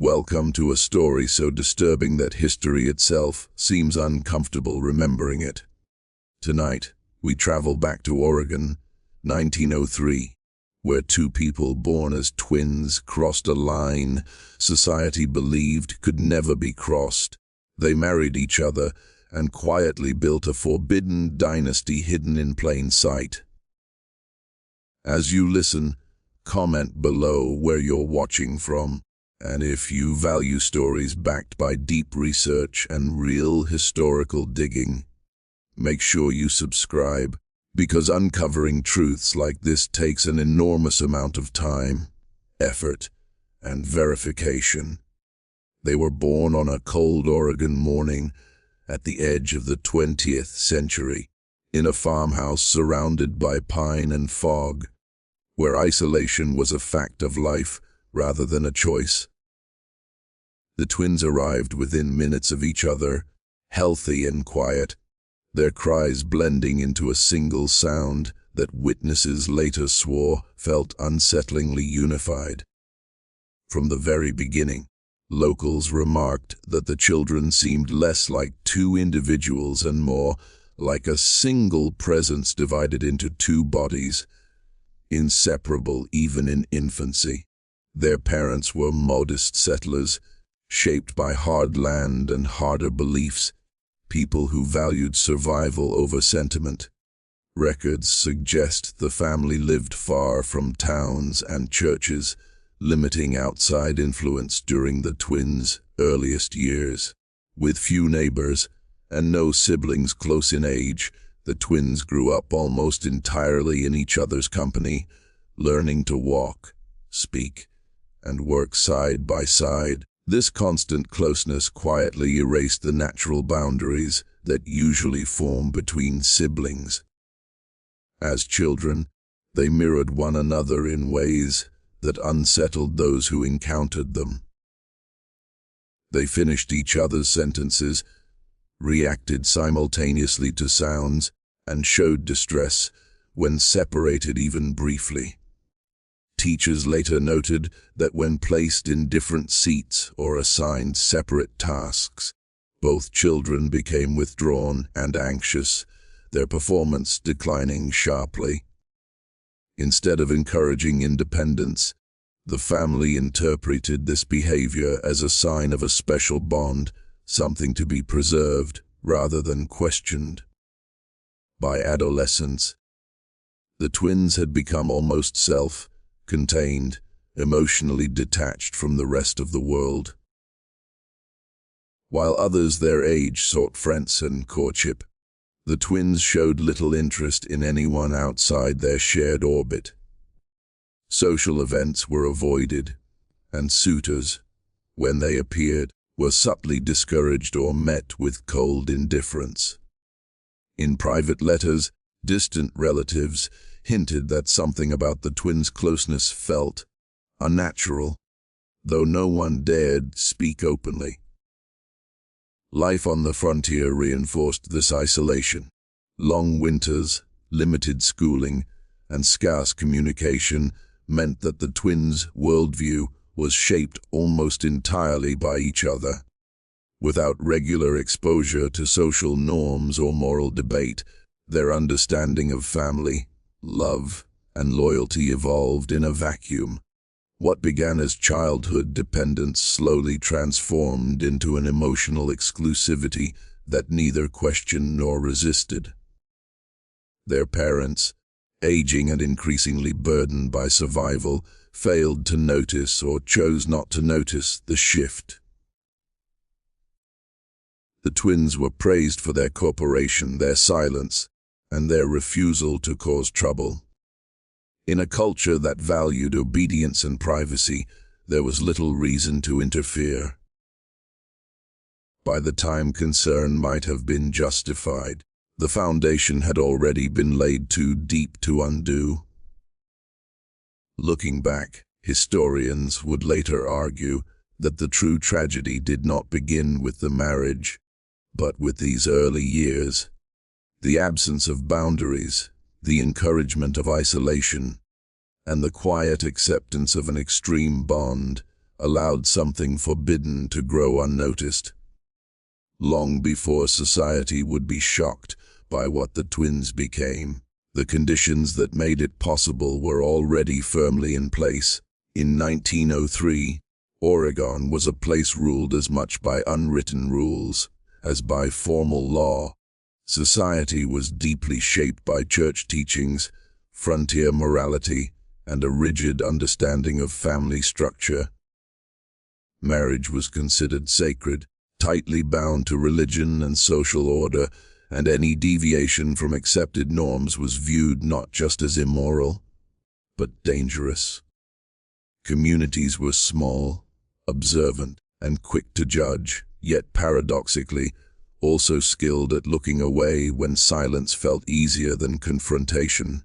Welcome to a story so disturbing that history itself seems uncomfortable remembering it. Tonight, we travel back to Oregon, 1903, where two people born as twins crossed a line society believed could never be crossed. They married each other and quietly built a forbidden dynasty hidden in plain sight. As you listen, comment below where you're watching from. And if you value stories backed by deep research and real historical digging, make sure you subscribe, because uncovering truths like this takes an enormous amount of time, effort, and verification. They were born on a cold Oregon morning at the edge of the 20th century, in a farmhouse surrounded by pine and fog, where isolation was a fact of life rather than a choice. The twins arrived within minutes of each other, healthy and quiet, their cries blending into a single sound that witnesses later swore felt unsettlingly unified. From the very beginning, locals remarked that the children seemed less like two individuals and more like a single presence divided into two bodies, inseparable even in infancy. Their parents were modest settlers, shaped by hard land and harder beliefs, people who valued survival over sentiment. Records suggest the family lived far from towns and churches, limiting outside influence during the twins' earliest years. With few neighbors and no siblings close in age, the twins grew up almost entirely in each other's company, learning to walk, speak, and work side by side. This constant closeness quietly erased the natural boundaries that usually form between siblings. As children, they mirrored one another in ways that unsettled those who encountered them. They finished each other's sentences, reacted simultaneously to sounds, and showed distress when separated even briefly. Teachers later noted that when placed in different seats or assigned separate tasks, both children became withdrawn and anxious, their performance declining sharply. Instead of encouraging independence, the family interpreted this behavior as a sign of a special bond, something to be preserved rather than questioned. By adolescence, the twins had become almost self-contained, emotionally detached from the rest of the world. While others their age sought friends and courtship, the twins showed little interest in anyone outside their shared orbit. Social events were avoided, and suitors, when they appeared, were subtly discouraged or met with cold indifference. In private letters, distant relatives hinted that something about the twins' closeness felt unnatural, though no one dared speak openly. Life on the frontier reinforced this isolation. Long winters, limited schooling, and scarce communication meant that the twins' worldview was shaped almost entirely by each other. Without regular exposure to social norms or moral debate, their understanding of family, love, and loyalty evolved in a vacuum. What began as childhood dependence slowly transformed into an emotional exclusivity that neither questioned nor resisted. Their parents, aging and increasingly burdened by survival, failed to notice or chose not to notice the shift. The twins were praised for their cooperation, their silence, and their refusal to cause trouble. In a culture that valued obedience and privacy, there was little reason to interfere. By the time concern might have been justified, the foundation had already been laid too deep to undo. Looking back, historians would later argue that the true tragedy did not begin with the marriage, but with these early years. The absence of boundaries, the encouragement of isolation, and the quiet acceptance of an extreme bond allowed something forbidden to grow unnoticed. Long before society would be shocked by what the twins became, the conditions that made it possible were already firmly in place. In 1903, Oregon was a place ruled as much by unwritten rules as by formal law. Society was deeply shaped by church teachings, frontier morality, and a rigid understanding of family structure. Marriage was considered sacred, tightly bound to religion and social order, and any deviation from accepted norms was viewed not just as immoral, but dangerous. Communities were small, observant, and quick to judge, yet paradoxically, also skilled at looking away when silence felt easier than confrontation.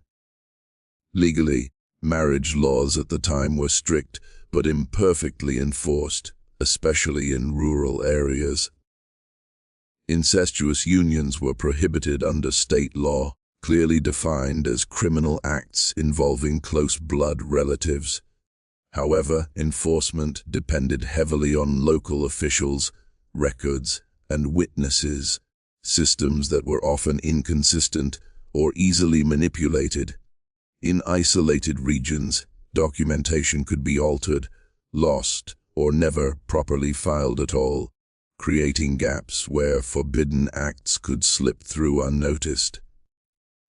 Legally, marriage laws at the time were strict but imperfectly enforced, especially in rural areas. Incestuous unions were prohibited under state law, clearly defined as criminal acts involving close blood relatives. However, enforcement depended heavily on local officials, records, and witnesses, systems that were often inconsistent or easily manipulated. In isolated regions, documentation could be altered, lost, or never properly filed at all, creating gaps where forbidden acts could slip through unnoticed.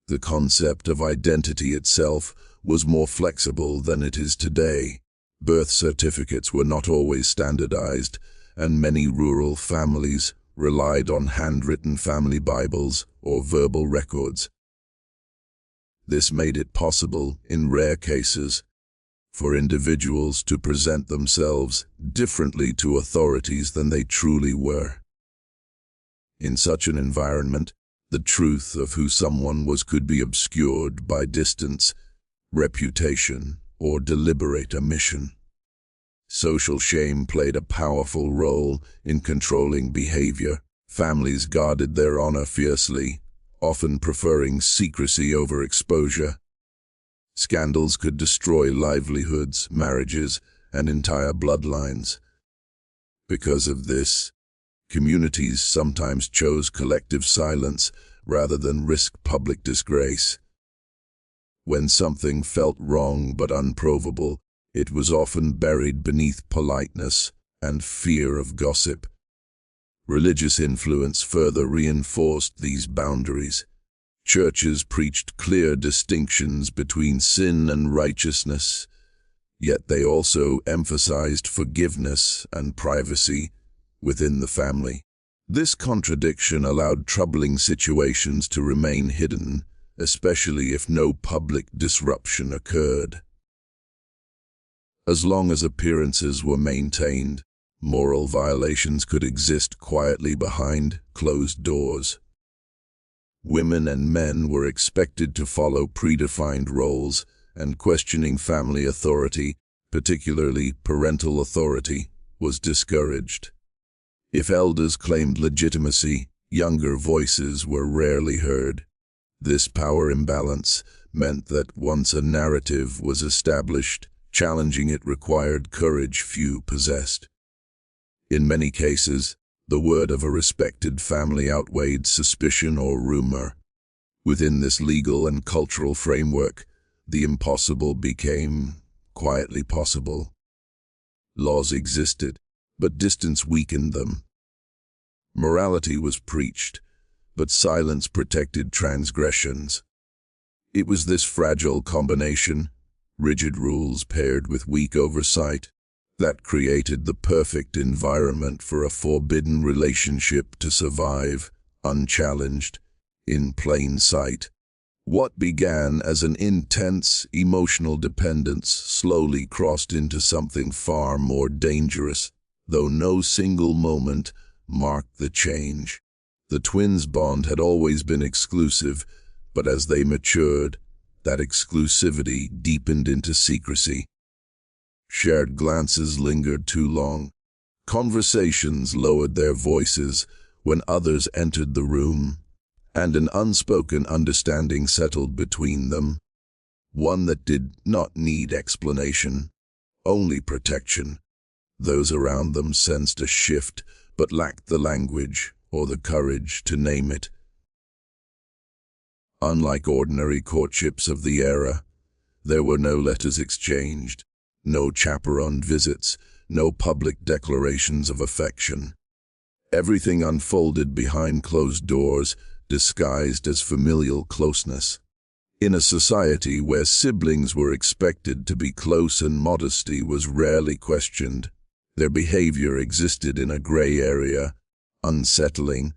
The concept of identity itself was more flexible than it is today. Birth certificates were not always standardized, and many rural families relied on handwritten family Bibles or verbal records. This made it possible, in rare cases, for individuals to present themselves differently to authorities than they truly were. In such an environment, the truth of who someone was could be obscured by distance, reputation, or deliberate omission. Social shame played a powerful role in controlling behavior. Families guarded their honor fiercely, often preferring secrecy over exposure. Scandals could destroy livelihoods, marriages, and entire bloodlines. Because of this, communities sometimes chose collective silence rather than risk public disgrace. When something felt wrong but unprovable, it was often buried beneath politeness and fear of gossip. Religious influence further reinforced these boundaries. Churches preached clear distinctions between sin and righteousness, yet they also emphasized forgiveness and privacy within the family. This contradiction allowed troubling situations to remain hidden, especially if no public disruption occurred. As long as appearances were maintained, moral violations could exist quietly behind closed doors. Women and men were expected to follow predefined roles, and questioning family authority, particularly parental authority, was discouraged. If elders claimed legitimacy, younger voices were rarely heard. This power imbalance meant that once a narrative was established, challenging it required courage few possessed. In many cases, the word of a respected family outweighed suspicion or rumor. Within this legal and cultural framework, the impossible became quietly possible. Laws existed, but distance weakened them. Morality was preached, but silence protected transgressions. It was this fragile combination, rigid rules paired with weak oversight, that created the perfect environment for a forbidden relationship to survive, unchallenged, in plain sight. What began as an intense emotional dependence slowly crossed into something far more dangerous, though no single moment marked the change. The twins' bond had always been exclusive, but as they matured, that exclusivity deepened into secrecy. Shared glances lingered too long. Conversations lowered their voices when others entered the room, and an unspoken understanding settled between them, one that did not need explanation, only protection. Those around them sensed a shift, but lacked the language or the courage to name it. Unlike ordinary courtships of the era, there were no letters exchanged, no chaperoned visits, no public declarations of affection. Everything unfolded behind closed doors, disguised as familial closeness. In a society where siblings were expected to be close and modesty was rarely questioned, their behavior existed in a gray area, unsettling,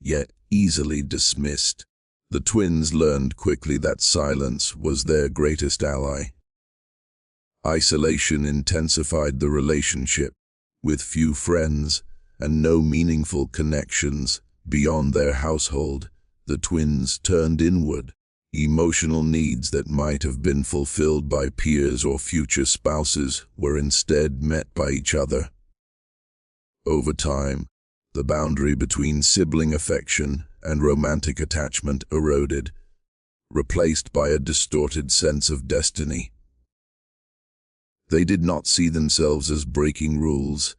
yet easily dismissed. The twins learned quickly that silence was their greatest ally. Isolation intensified the relationship. With few friends and no meaningful connections beyond their household, the twins turned inward. Emotional needs that might have been fulfilled by peers or future spouses were instead met by each other. Over time, the boundary between sibling affection and romantic attachment eroded, replaced by a distorted sense of destiny. They did not see themselves as breaking rules.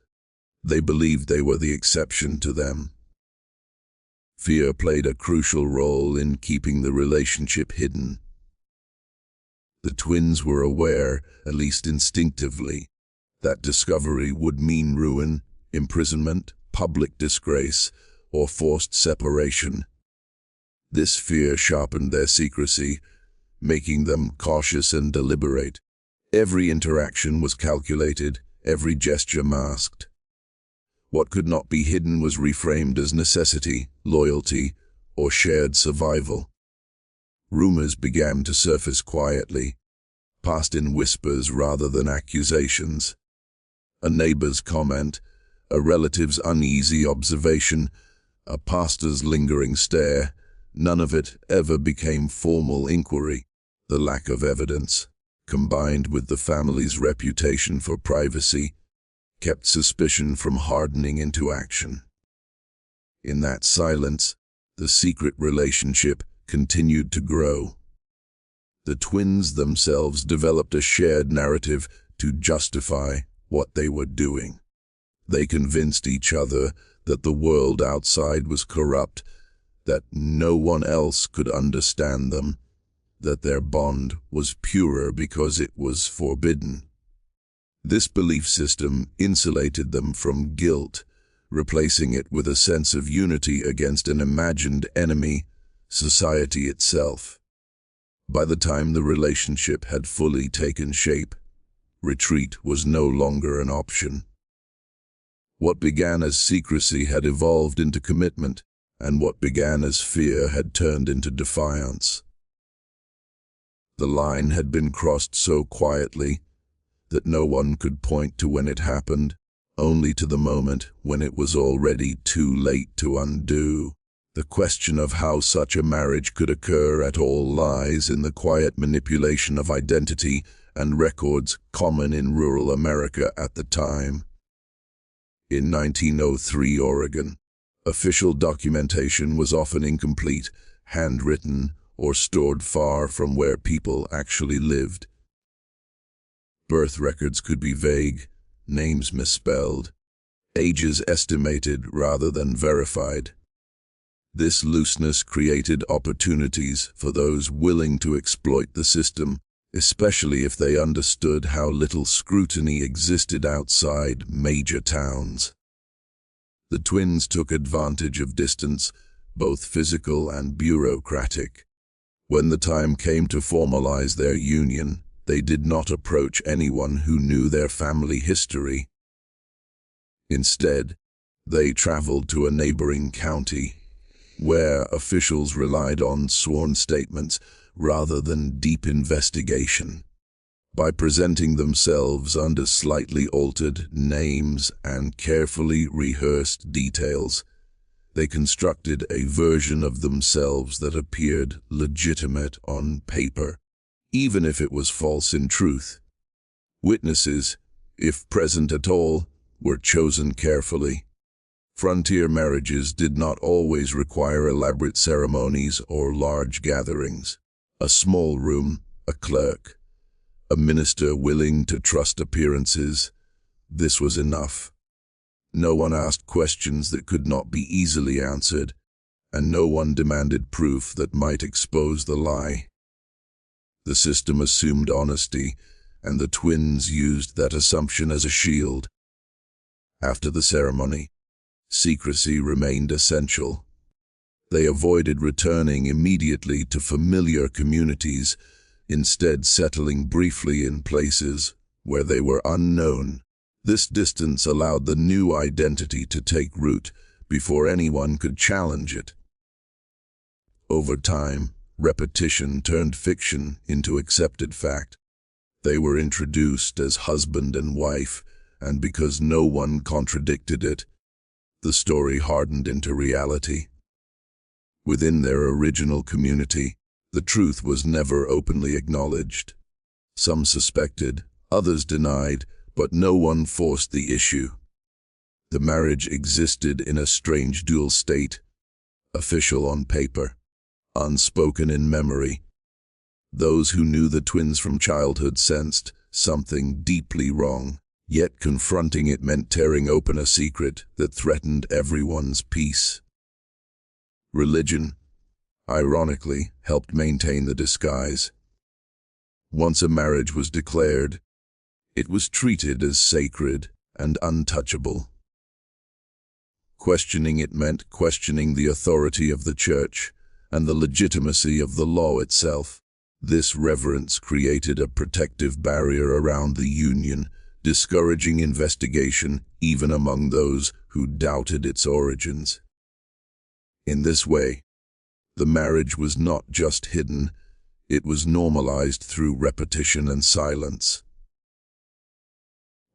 They believed they were the exception to them. Fear played a crucial role in keeping the relationship hidden. The twins were aware, at least instinctively, that discovery would mean ruin, imprisonment, public disgrace, or forced separation. This fear sharpened their secrecy, making them cautious and deliberate. Every interaction was calculated, every gesture masked. What could not be hidden was reframed as necessity, loyalty, or shared survival. Rumors began to surface quietly, passed in whispers rather than accusations. A neighbor's comment, a relative's uneasy observation, a pastor's lingering stare, none of it ever became formal inquiry. The lack of evidence, combined with the family's reputation for privacy, kept suspicion from hardening into action. In that silence, the secret relationship continued to grow. The twins themselves developed a shared narrative to justify what they were doing. They convinced each other that the world outside was corrupt, that no one else could understand them, that their bond was purer because it was forbidden. This belief system insulated them from guilt, replacing it with a sense of unity against an imagined enemy, society itself. By the time the relationship had fully taken shape, retreat was no longer an option. What began as secrecy had evolved into commitment, and what began as fear had turned into defiance. The line had been crossed so quietly that no one could point to when it happened, only to the moment when it was already too late to undo. The question of how such a marriage could occur at all lies in the quiet manipulation of identity and records common in rural America at the time. In 1903 Oregon, official documentation was often incomplete, handwritten, or stored far from where people actually lived. Birth records could be vague, names misspelled, ages estimated rather than verified. This looseness created opportunities for those willing to exploit the system, especially if they understood how little scrutiny existed outside major towns. The twins took advantage of distance, both physical and bureaucratic. When the time came to formalize their union, they did not approach anyone who knew their family history. Instead, they traveled to a neighboring county, where officials relied on sworn statements rather than deep investigation. By presenting themselves under slightly altered names and carefully rehearsed details, they constructed a version of themselves that appeared legitimate on paper, even if it was false in truth. Witnesses, if present at all, were chosen carefully. Frontier marriages did not always require elaborate ceremonies or large gatherings. A small room, a clerk, a minister willing to trust appearances, This was enough. No one asked questions that could not be easily answered, and no one demanded proof that might expose the lie. The system assumed honesty, and the twins used that assumption as a shield. After the ceremony, secrecy remained essential. They avoided returning immediately to familiar communities, instead settling briefly in places where they were unknown. This distance allowed the new identity to take root before anyone could challenge it. Over time, repetition turned fiction into accepted fact. They were introduced as husband and wife, and because no one contradicted it, the story hardened into reality. Within their original community, the truth was never openly acknowledged. Some suspected, others denied, but no one forced the issue. The marriage existed in a strange dual state, official on paper, unspoken in memory. Those who knew the twins from childhood sensed something deeply wrong, yet confronting it meant tearing open a secret that threatened everyone's peace. Religion, ironically, helped maintain the disguise. Once a marriage was declared, it was treated as sacred and untouchable. Questioning it meant questioning the authority of the church and the legitimacy of the law itself. This reverence created a protective barrier around the union, discouraging investigation even among those who doubted its origins. In this way, the marriage was not just hidden, it was normalized through repetition and silence.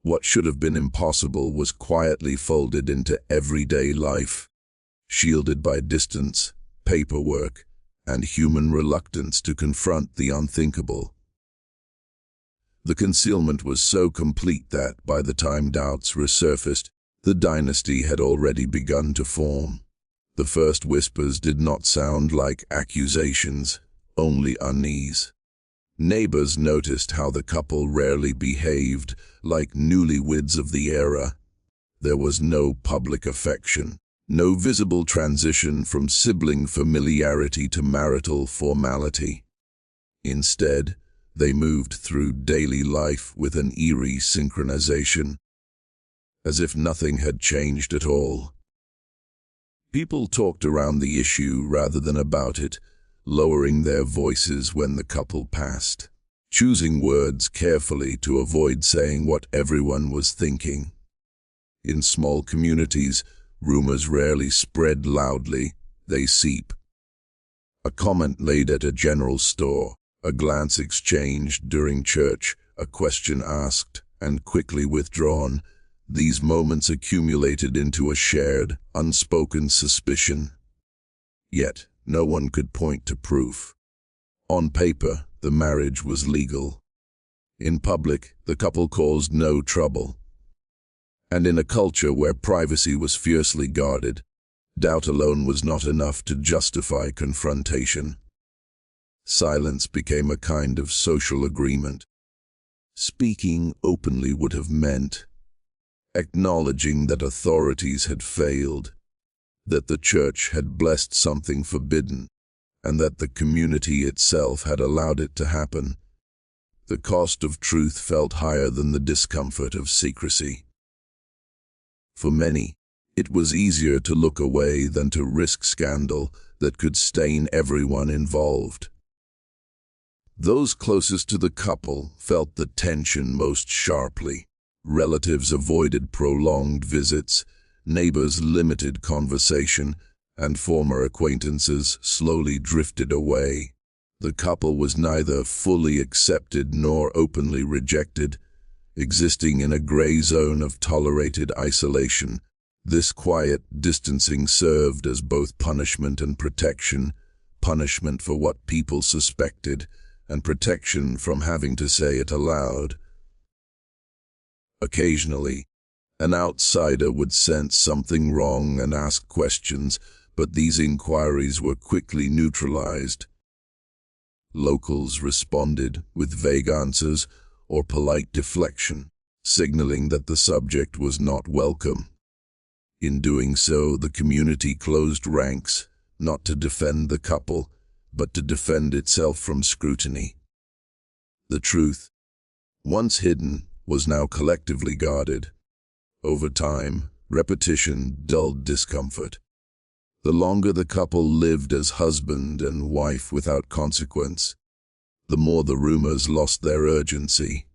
What should have been impossible was quietly folded into everyday life, shielded by distance, paperwork, and human reluctance to confront the unthinkable. The concealment was so complete that, by the time doubts resurfaced, the dynasty had already begun to form. The first whispers did not sound like accusations, only unease. Neighbors noticed how the couple rarely behaved like newlyweds of the era. There was no public affection, no visible transition from sibling familiarity to marital formality. Instead, they moved through daily life with an eerie synchronization, as if nothing had changed at all. People talked around the issue rather than about it, lowering their voices when the couple passed, choosing words carefully to avoid saying what everyone was thinking. In small communities, rumors rarely spread loudly, they seep. A comment laid at a general store, a glance exchanged during church, a question asked and quickly withdrawn. These moments accumulated into a shared, unspoken suspicion. Yet, no one could point to proof. On paper, the marriage was legal. In public, the couple caused no trouble. And in a culture where privacy was fiercely guarded, doubt alone was not enough to justify confrontation. Silence became a kind of social agreement. Speaking openly would have meant acknowledging that authorities had failed, that the church had blessed something forbidden, and that the community itself had allowed it to happen. The cost of truth felt higher than the discomfort of secrecy. For many, it was easier to look away than to risk scandal that could stain everyone involved. Those closest to the couple felt the tension most sharply. Relatives avoided prolonged visits, neighbors limited conversation, and former acquaintances slowly drifted away. The couple was neither fully accepted nor openly rejected, existing in a gray zone of tolerated isolation. This quiet distancing served as both punishment and protection, punishment for what people suspected, and protection from having to say it aloud. Occasionally, an outsider would sense something wrong and ask questions, but these inquiries were quickly neutralized. Locals responded with vague answers or polite deflection. signaling that the subject was not welcome. In doing so, the community closed ranks, not to defend the couple, but to defend itself from scrutiny. The truth, once hidden, was now collectively guarded. Over time, repetition dulled discomfort. The longer the couple lived as husband and wife without consequence, the more the rumors lost their urgency.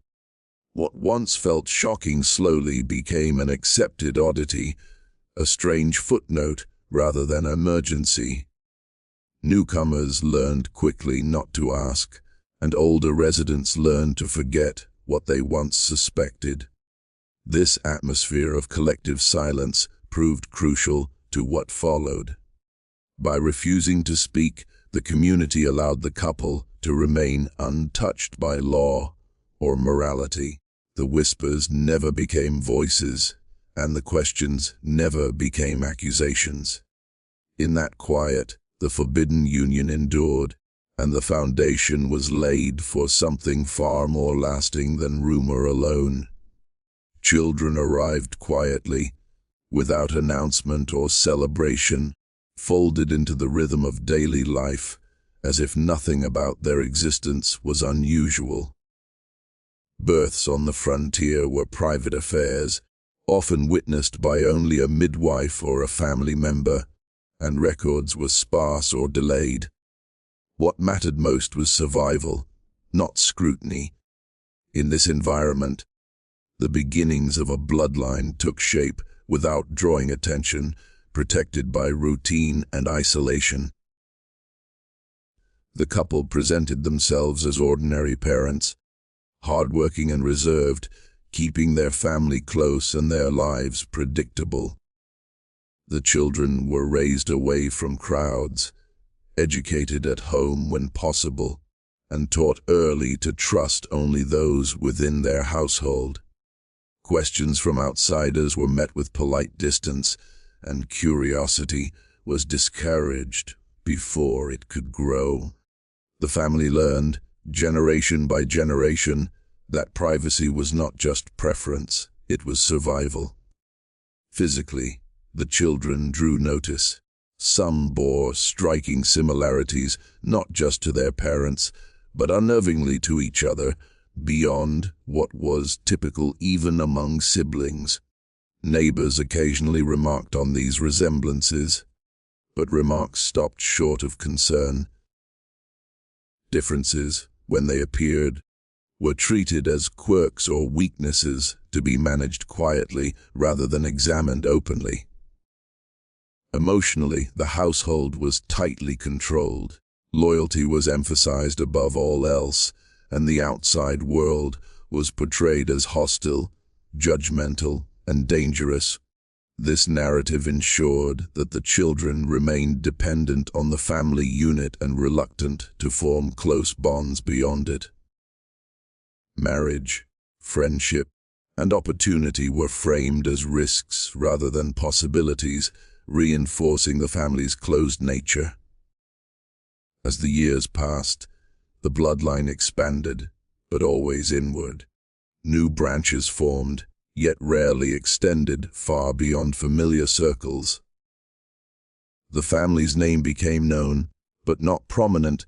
What once felt shocking slowly became an accepted oddity, a strange footnote rather than emergency. Newcomers learned quickly not to ask, and older residents learned to forget what they once suspected. This atmosphere of collective silence proved crucial to what followed. By refusing to speak, the community allowed the couple to remain untouched by law or morality. The whispers never became voices, and the questions never became accusations. In that quiet, the forbidden union endured, and the foundation was laid for something far more lasting than rumor alone. Children arrived quietly, without announcement or celebration, folded into the rhythm of daily life, as if nothing about their existence was unusual. Births on the frontier were private affairs, often witnessed by only a midwife or a family member, and records were sparse or delayed. What mattered most was survival, not scrutiny. In this environment, the beginnings of a bloodline took shape without drawing attention, protected by routine and isolation. The couple presented themselves as ordinary parents, hardworking and reserved, keeping their family close and their lives predictable. The children were raised away from crowds, educated at home when possible, and taught early to trust only those within their household. Questions from outsiders were met with polite distance, and curiosity was discouraged before it could grow. The family learned, generation by generation, that privacy was not just preference, it was survival. Physically, the children drew notice. Some bore striking similarities, not just to their parents, but unnervingly to each other, beyond what was typical even among siblings. Neighbors occasionally remarked on these resemblances, but remarks stopped short of concern. Differences, when they appeared, were treated as quirks or weaknesses to be managed quietly rather than examined openly. Emotionally, the household was tightly controlled. Loyalty was emphasized above all else, and the outside world was portrayed as hostile, judgmental, and dangerous. This narrative ensured that the children remained dependent on the family unit and reluctant to form close bonds beyond it. Marriage, friendship, and opportunity were framed as risks rather than possibilities, reinforcing the family's closed nature. As the years passed, the bloodline expanded, but always inward. New branches formed, yet rarely extended far beyond familiar circles. The family's name became known, but not prominent,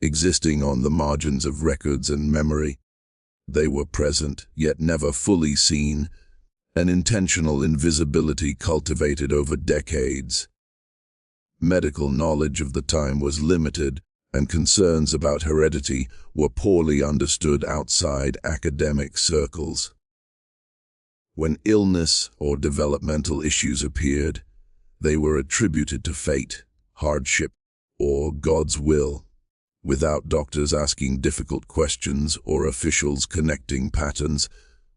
existing on the margins of records and memory. They were present, yet never fully seen, an intentional invisibility cultivated over decades. Medical knowledge of the time was limited, and concerns about heredity were poorly understood outside academic circles. When illness or developmental issues appeared, they were attributed to fate, hardship, or God's will, without doctors asking difficult questions or officials connecting patterns.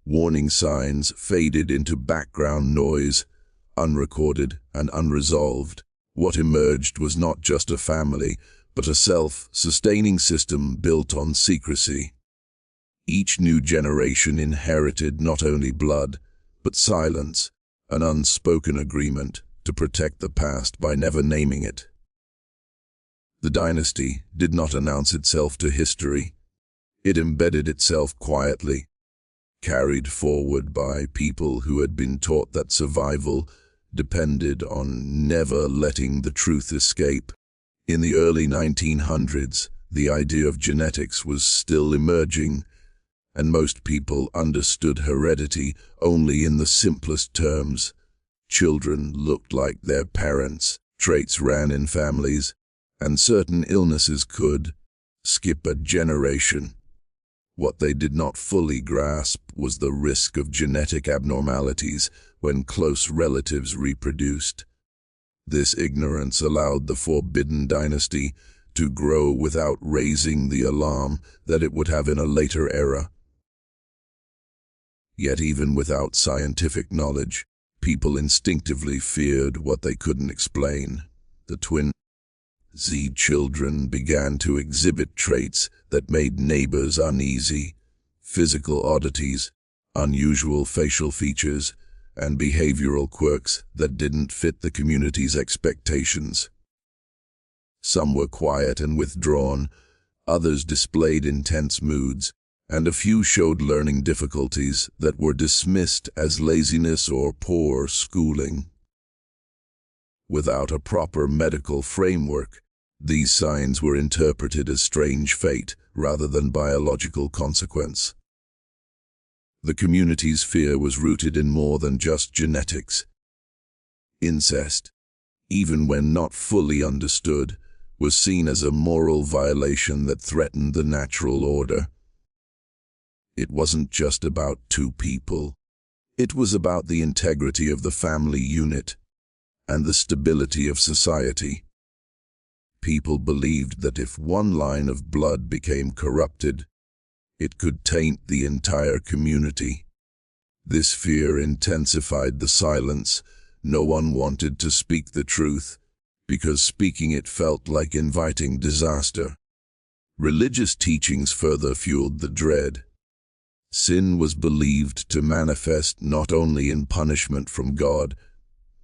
Warning signs faded into background noise, unrecorded and unresolved. What emerged was not just a family, but a self-sustaining system built on secrecy. Each new generation inherited not only blood, but silence, an unspoken agreement to protect the past by never naming it. The dynasty did not announce itself to history. It embedded itself quietly, carried forward by people who had been taught that survival depended on never letting the truth escape. In the early 1900s, the idea of genetics was still emerging, and most people understood heredity only in the simplest terms. Children looked like their parents, traits ran in families, and certain illnesses could skip a generation. What they did not fully grasp was the risk of genetic abnormalities when close relatives reproduced. This ignorance allowed the forbidden dynasty to grow without raising the alarm that it would have in a later era. Yet even without scientific knowledge, people instinctively feared what they couldn't explain. The twin Z children began to exhibit traits that made neighbors uneasy, physical oddities, unusual facial features, and behavioral quirks that didn't fit the community's expectations. Some were quiet and withdrawn, others displayed intense moods, and a few showed learning difficulties that were dismissed as laziness or poor schooling. Without a proper medical framework, these signs were interpreted as strange fate rather than biological consequence. The community's fear was rooted in more than just genetics. Incest, even when not fully understood, was seen as a moral violation that threatened the natural order. It wasn't just about two people. It was about the integrity of the family unit and the stability of society. People believed that if one line of blood became corrupted, it could taint the entire community. This fear intensified the silence. No one wanted to speak the truth, because speaking it felt like inviting disaster. Religious teachings further fueled the dread. Sin was believed to manifest not only in punishment from God,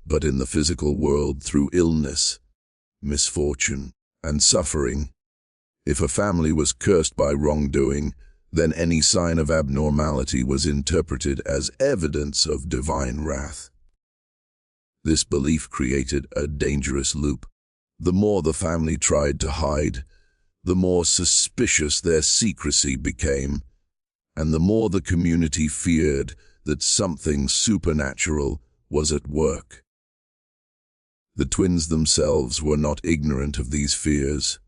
but in the physical world through illness, misfortune, and suffering. If a family was cursed by wrongdoing, then any sign of abnormality was interpreted as evidence of divine wrath. This belief created a dangerous loop. The more the family tried to hide, the more suspicious their secrecy became, and the more the community feared that something supernatural was at work. The twins themselves were not ignorant of these fears.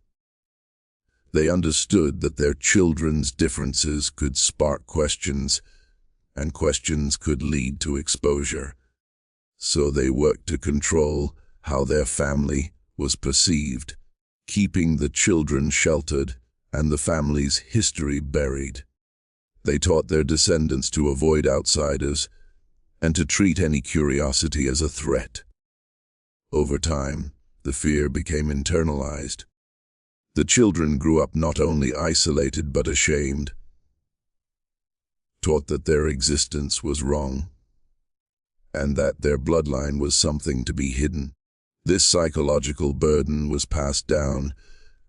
They understood that their children's differences could spark questions, and questions could lead to exposure. So they worked to control how their family was perceived, keeping the children sheltered and the family's history buried. They taught their descendants to avoid outsiders and to treat any curiosity as a threat. Over time, the fear became internalized. The children grew up not only isolated but ashamed, taught that their existence was wrong, and that their bloodline was something to be hidden. This psychological burden was passed down,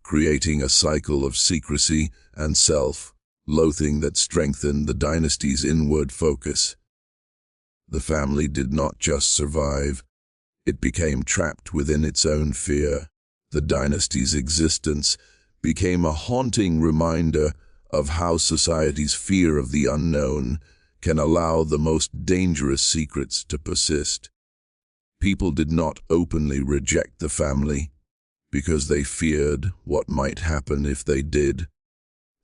creating a cycle of secrecy and self-loathing that strengthened the dynasty's inward focus. The family did not just survive, it became trapped within its own fear. The dynasty's existence became a haunting reminder of how society's fear of the unknown can allow the most dangerous secrets to persist. People did not openly reject the family because they feared what might happen if they did.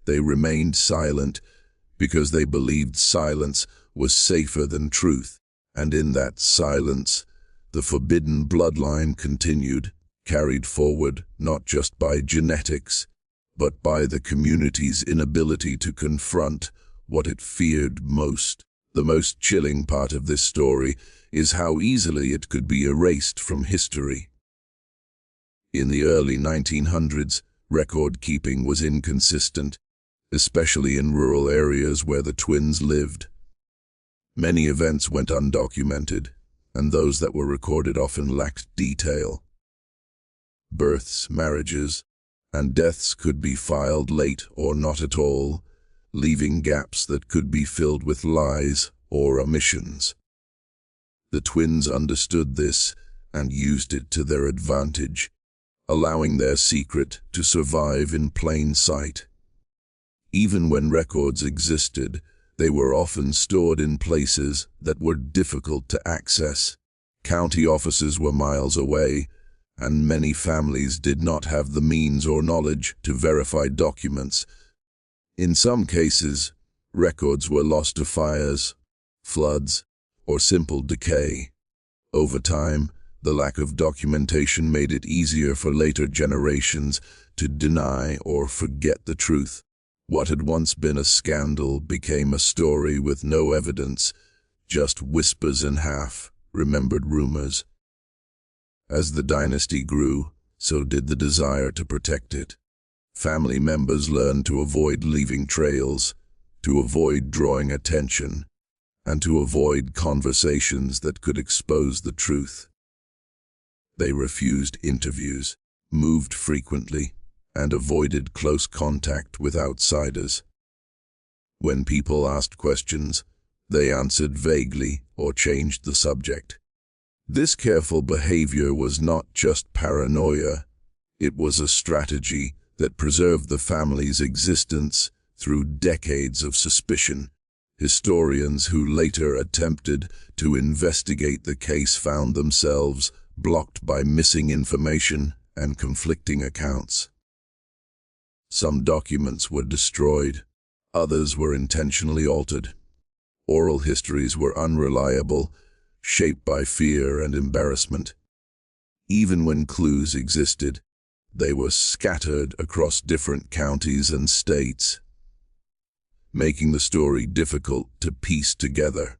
They remained silent because they believed silence was safer than truth, and in that silence, the forbidden bloodline continued, carried forward not just by genetics, but by the community's inability to confront what it feared most. The most chilling part of this story is how easily it could be erased from history. In the early 1900s, record-keeping was inconsistent, especially in rural areas where the twins lived. Many events went undocumented, and those that were recorded often lacked detail. Births, marriages, and deaths could be filed late or not at all, leaving gaps that could be filled with lies or omissions. The twins understood this and used it to their advantage, allowing their secret to survive in plain sight. Even when records existed, they were often stored in places that were difficult to access. County offices were miles away, and many families did not have the means or knowledge to verify documents. In some cases, records were lost to fires, floods, or simple decay. Over time, the lack of documentation made it easier for later generations to deny or forget the truth. What had once been a scandal became a story with no evidence, just whispers and half-remembered rumors. As the dynasty grew, so did the desire to protect it. Family members learned to avoid leaving trails, to avoid drawing attention, and to avoid conversations that could expose the truth. They refused interviews, moved frequently, and avoided close contact with outsiders. When people asked questions, they answered vaguely or changed the subject. This careful behavior was not just paranoia, it was a strategy that preserved the family's existence through decades of suspicion. Historians who later attempted to investigate the case found themselves blocked by missing information and conflicting accounts. Some documents were destroyed, others were intentionally altered. Oral histories were unreliable, shaped by fear and embarrassment. Even when clues existed, they were scattered across different counties and states, making the story difficult to piece together.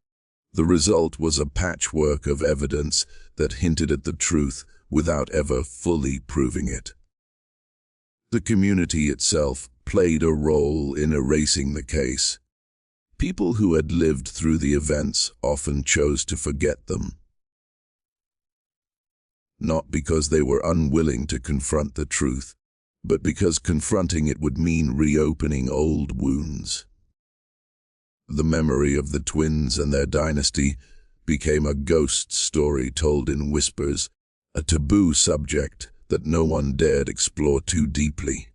The result was a patchwork of evidence that hinted at the truth without ever fully proving it. The community itself played a role in erasing the case. People who had lived through the events often chose to forget them, not because they were unwilling to confront the truth, but because confronting it would mean reopening old wounds. The memory of the twins and their dynasty became a ghost story told in whispers, a taboo subject that no one dared explore too deeply.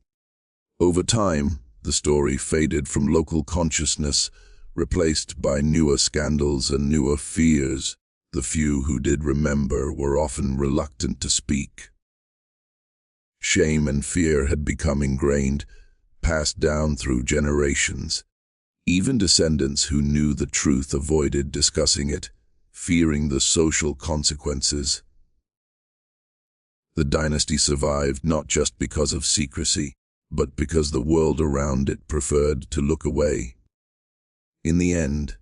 Over time, the story faded from local consciousness, replaced by newer scandals and newer fears. The few who did remember were often reluctant to speak. Shame and fear had become ingrained, passed down through generations. Even descendants who knew the truth avoided discussing it, fearing the social consequences. The dynasty survived not just because of secrecy, but because the world around it preferred to look away. In the end,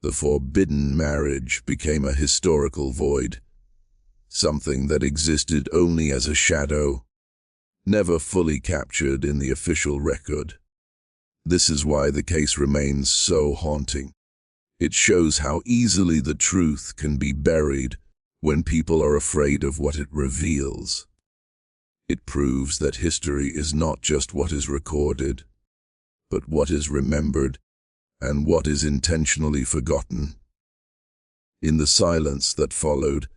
the forbidden marriage became a historical void, something that existed only as a shadow, never fully captured in the official record. This is why the case remains so haunting. It shows how easily the truth can be buried when people are afraid of what it reveals. It proves that history is not just what is recorded, but what is remembered and what is intentionally forgotten. In the silence that followed,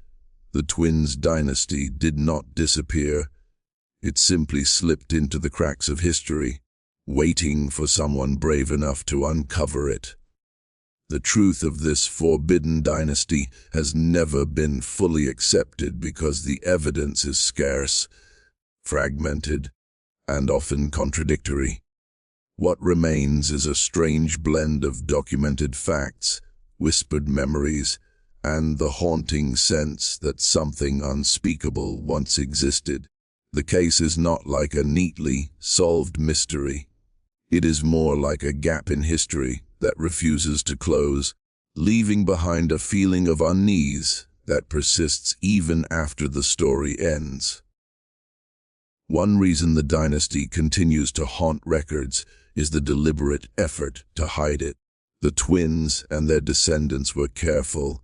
the twins' dynasty did not disappear. It simply slipped into the cracks of history, waiting for someone brave enough to uncover it. The truth of this forbidden dynasty has never been fully accepted because the evidence is scarce, fragmented, and often contradictory. What remains is a strange blend of documented facts, whispered memories, and the haunting sense that something unspeakable once existed. The case is not like a neatly solved mystery. It is more like a gap in history that refuses to close, leaving behind a feeling of unease that persists even after the story ends. One reason the dynasty continues to haunt records is the deliberate effort to hide it. The twins and their descendants were careful,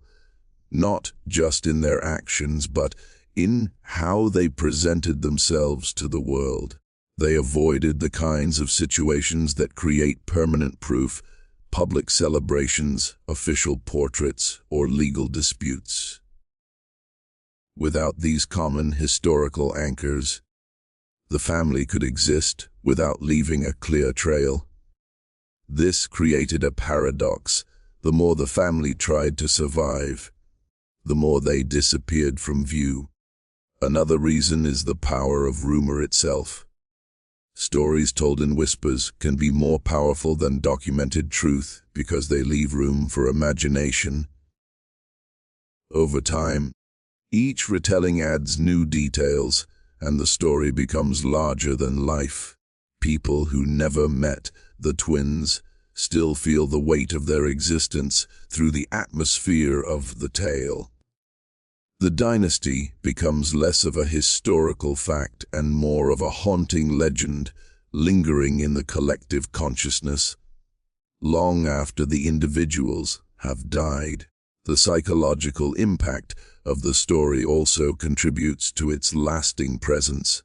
not just in their actions, but in how they presented themselves to the world. They avoided the kinds of situations that create permanent proof, public celebrations, official portraits, or legal disputes. Without these common historical anchors, the family could exist without leaving a clear trail. This created a paradox. The more the family tried to survive, the more they disappeared from view. Another reason is the power of rumor itself. Stories told in whispers can be more powerful than documented truth because they leave room for imagination. Over time, each retelling adds new details, and the story becomes larger than life. People who never met the twins still feel the weight of their existence through the atmosphere of the tale. The dynasty becomes less of a historical fact and more of a haunting legend, lingering in the collective consciousness. Long after the individuals have died, the psychological impact of the story also contributes to its lasting presence.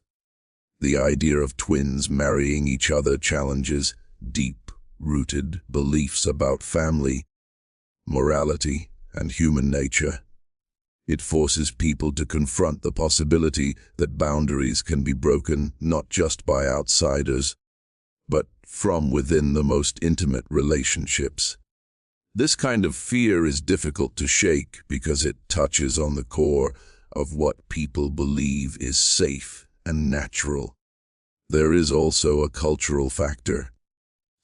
The idea of twins marrying each other challenges deep-rooted beliefs about family, morality, and human nature. It forces people to confront the possibility that boundaries can be broken not just by outsiders, but from within the most intimate relationships. This kind of fear is difficult to shake because it touches on the core of what people believe is safe and natural. There is also a cultural factor.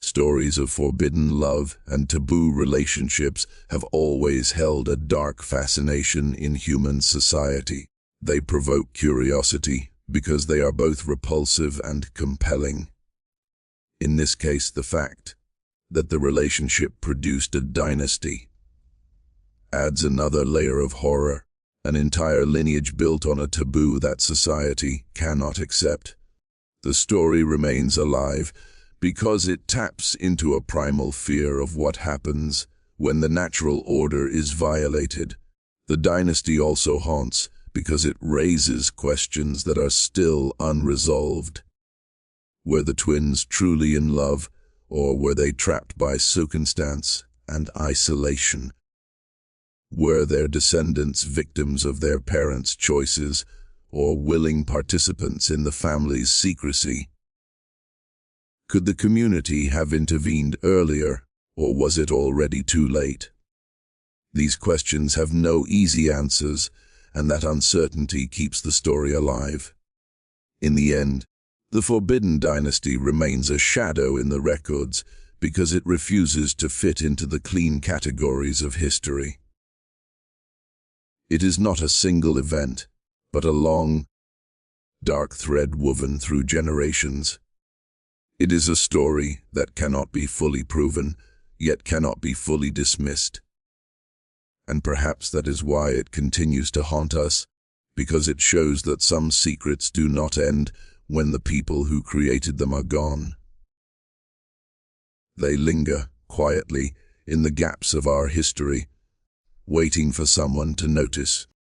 Stories of forbidden love and taboo relationships have always held a dark fascination in human society. They provoke curiosity because they are both repulsive and compelling. In this case, the fact that the relationship produced a dynasty adds another layer of horror, an entire lineage built on a taboo that society cannot accept. The story remains alive because it taps into a primal fear of what happens when the natural order is violated. The dynasty also haunts because it raises questions that are still unresolved. Were the twins truly in love, or were they trapped by circumstance and isolation? Were their descendants victims of their parents' choices, or willing participants in the family's secrecy? Could the community have intervened earlier, or was it already too late? These questions have no easy answers, and that uncertainty keeps the story alive. In the end, the Forbidden Dynasty remains a shadow in the records because it refuses to fit into the clean categories of history. It is not a single event, but a long, dark thread woven through generations. It is a story that cannot be fully proven, yet cannot be fully dismissed. And perhaps that is why it continues to haunt us, because it shows that some secrets do not end when the people who created them are gone. They linger quietly in the gaps of our history, waiting for someone to notice.